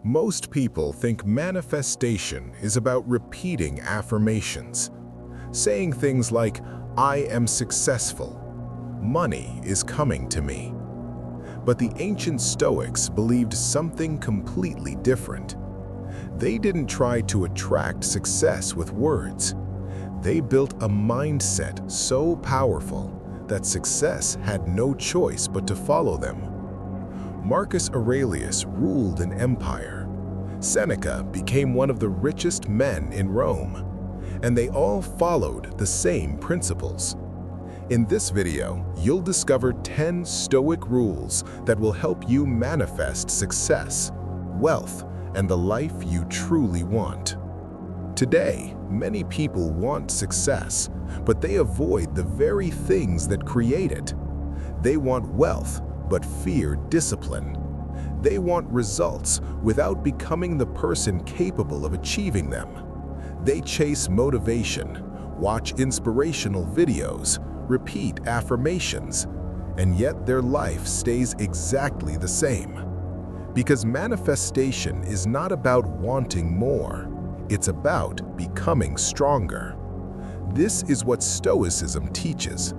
Most people think manifestation is about repeating affirmations, saying things like, "I am successful," "Money is coming to me." But the ancient Stoics believed something completely different. They didn't try to attract success with words. They built a mindset so powerful that success had no choice but to follow them. Marcus Aurelius ruled an empire. Seneca became one of the richest men in Rome, and they all followed the same principles. In this video, you'll discover 10 Stoic rules that will help you manifest success, wealth, and the life you truly want. Today, many people want success, but they avoid the very things that create it. They want wealth, but fear discipline. They want results without becoming the person capable of achieving them. They chase motivation, watch inspirational videos, repeat affirmations, and yet their life stays exactly the same. Because manifestation is not about wanting more, it's about becoming stronger. This is what Stoicism teaches.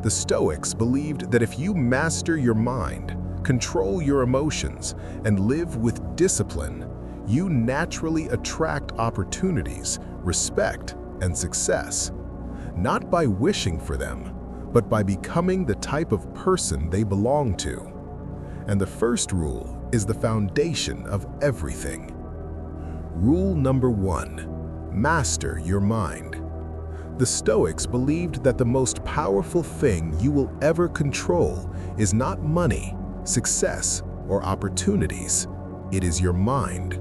The Stoics believed that if you master your mind, control your emotions, and live with discipline, you naturally attract opportunities, respect, and success. Not by wishing for them, but by becoming the type of person they belong to. And the first rule is the foundation of everything. Rule number 1, master your mind. The Stoics believed that the most powerful thing you will ever control is not money, success, or opportunities. It is your mind.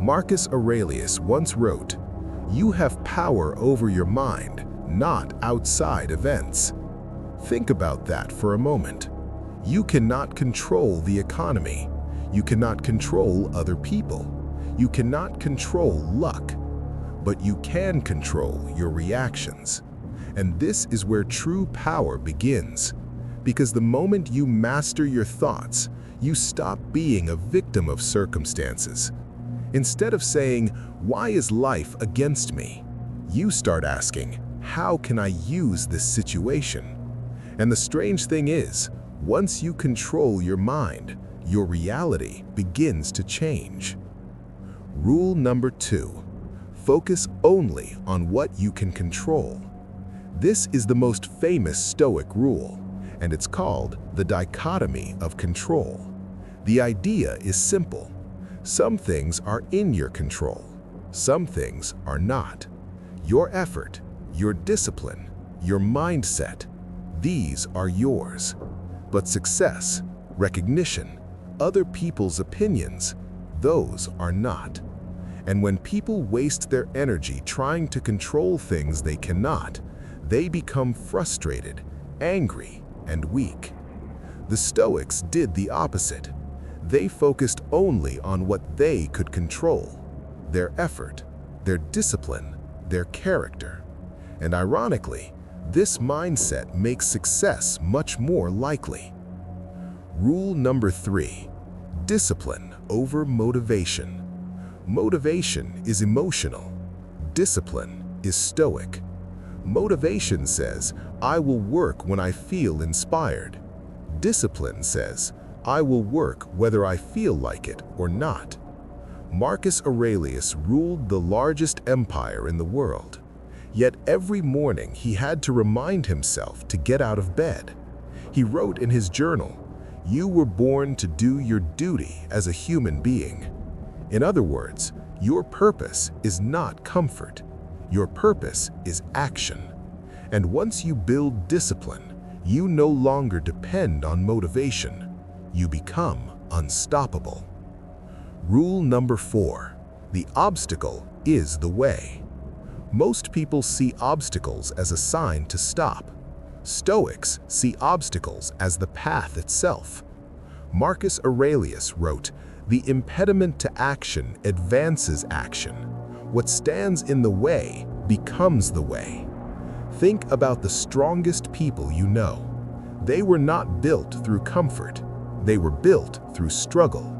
Marcus Aurelius once wrote, "You have power over your mind, not outside events." Think about that for a moment. You cannot control the economy. You cannot control other people. You cannot control luck. But you can control your reactions. And this is where true power begins. Because the moment you master your thoughts, you stop being a victim of circumstances. Instead of saying, "Why is life against me?" you start asking, "How can I use this situation?" And the strange thing is, once you control your mind, your reality begins to change. Rule number 2. Focus only on what you can control. This is the most famous Stoic rule, and it's called the dichotomy of control. The idea is simple. Some things are in your control. Some things are not. Your effort, your discipline, your mindset, these are yours. But success, recognition, other people's opinions, those are not. And when people waste their energy trying to control things they cannot, they become frustrated, angry, and weak. The Stoics did the opposite. They focused only on what they could control: their effort, their discipline, their character. And ironically, this mindset makes success much more likely. Rule number 3. Discipline over motivation. Motivation is emotional. Discipline is stoic. Motivation says, "I will work when I feel inspired." Discipline says, "I will work whether I feel like it or not." Marcus Aurelius ruled the largest empire in the world. Yet every morning he had to remind himself to get out of bed. He wrote in his journal, "You were born to do your duty as a human being." In other words, your purpose is not comfort. Your purpose is action. And once you build discipline, you no longer depend on motivation. You become unstoppable. Rule number 4. The obstacle is the way. Most people see obstacles as a sign to stop. Stoics see obstacles as the path itself. Marcus Aurelius wrote, "The impediment to action advances action. What stands in the way becomes the way." Think about the strongest people you know. They were not built through comfort. They were built through struggle.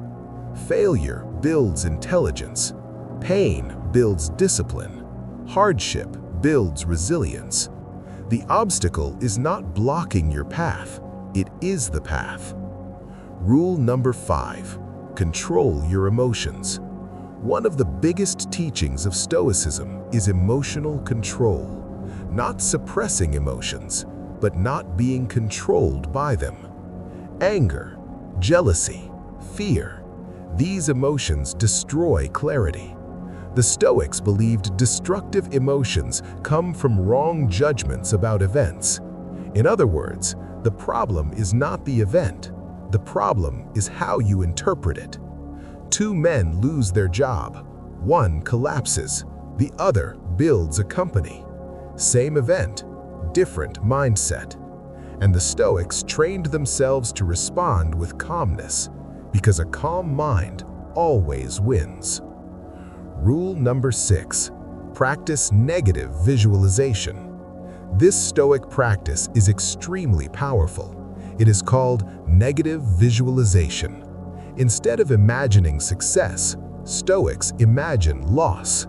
Failure builds intelligence. Pain builds discipline. Hardship builds resilience. The obstacle is not blocking your path, it is the path. Rule number 5, control your emotions. One of the biggest teachings of Stoicism is emotional control, not suppressing emotions, but not being controlled by them. Anger, jealousy, fear, these emotions destroy clarity. The Stoics believed destructive emotions come from wrong judgments about events. In other words, the problem is not the event. The problem is how you interpret it. Two men lose their job. One collapses, the other builds a company. Same event, different mindset. And the Stoics trained themselves to respond with calmness, because a calm mind always wins. Rule number 6, practice negative visualization. This Stoic practice is extremely powerful. It is called negative visualization. Instead of imagining success, Stoics imagine loss.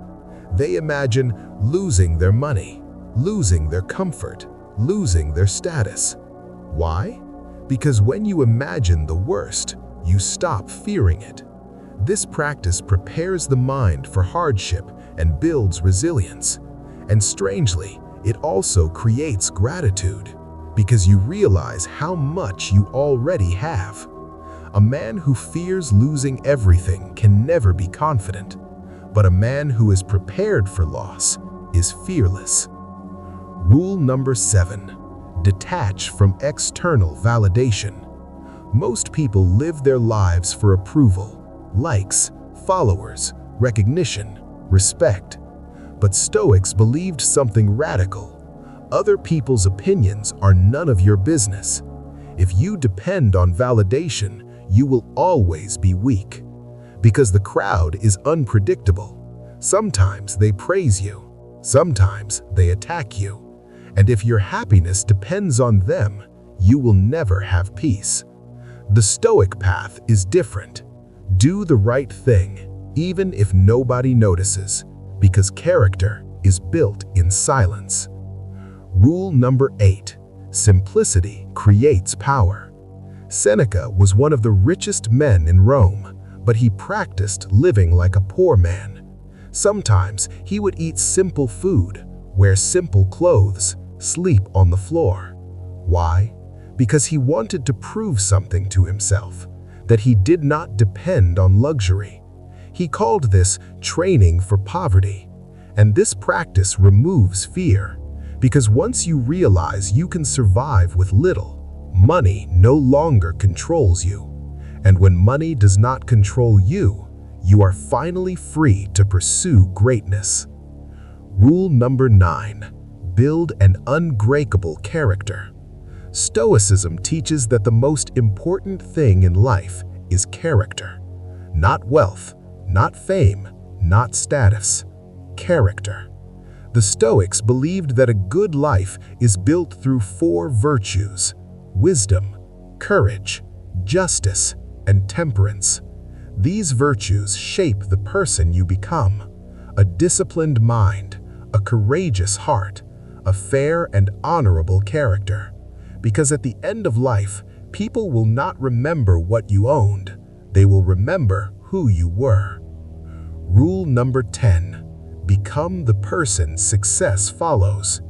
They imagine losing their money, losing their comfort, losing their status. Why? Because when you imagine the worst, you stop fearing it. This practice prepares the mind for hardship and builds resilience. And strangely, it also creates gratitude, because you realize how much you already have. A man who fears losing everything can never be confident, but a man who is prepared for loss is fearless. Rule number 7, detach from external validation. Most people live their lives for approval, likes, followers, recognition, respect. But Stoics believed something radical. Other people's opinions are none of your business. If you depend on validation, you will always be weak. Because the crowd is unpredictable. Sometimes they praise you, sometimes they attack you. And if your happiness depends on them, you will never have peace. The Stoic path is different. Do the right thing, even if nobody notices, because character is built in silence. Rule number 8, simplicity creates power. Seneca was one of the richest men in Rome, but he practiced living like a poor man. Sometimes he would eat simple food, wear simple clothes, sleep on the floor. Why? Because he wanted to prove something to himself, that he did not depend on luxury. He called this training for poverty. And this practice removes fear, because once you realize you can survive with little, money no longer controls you. And when money does not control you, you are finally free to pursue greatness. Rule number 9, build an unbreakable character. Stoicism teaches that the most important thing in life is character. Not wealth, not fame, not status. Character. The Stoics believed that a good life is built through 4 virtues: wisdom, courage, justice, and temperance. These virtues shape the person you become: a disciplined mind, a courageous heart, a fair and honorable character. Because at the end of life, people will not remember what you owned, they will remember who you were. Rule number 10, become the person success follows.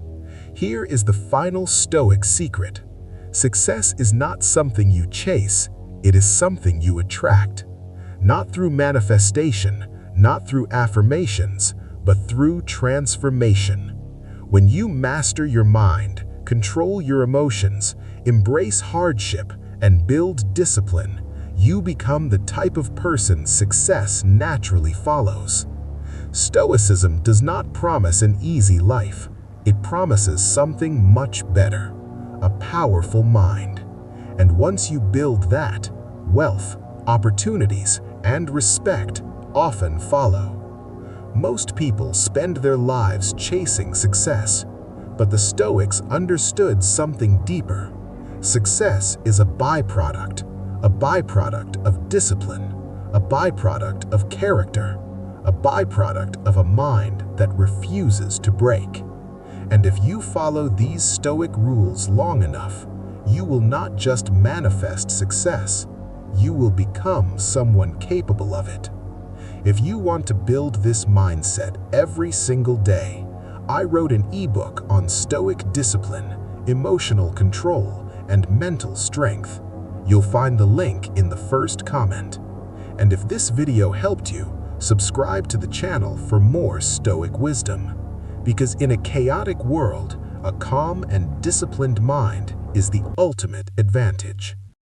Here is the final Stoic secret. Success is not something you chase, it is something you attract. Not through manifestation, not through affirmations, but through transformation. When you master your mind, control your emotions, embrace hardship, and build discipline, you become the type of person success naturally follows. Stoicism does not promise an easy life. It promises something much better, a powerful mind. And once you build that, wealth, opportunities, and respect often follow. Most people spend their lives chasing success, but the Stoics understood something deeper. Success is a byproduct of discipline, a byproduct of character, a byproduct of a mind that refuses to break. And if you follow these Stoic rules long enough, you will not just manifest success, you will become someone capable of it. If you want to build this mindset every single day, I wrote an ebook on Stoic discipline, emotional control, and mental strength. You'll find the link in the first comment. And if this video helped you, subscribe to the channel for more Stoic wisdom. Because in a chaotic world, a calm and disciplined mind is the ultimate advantage.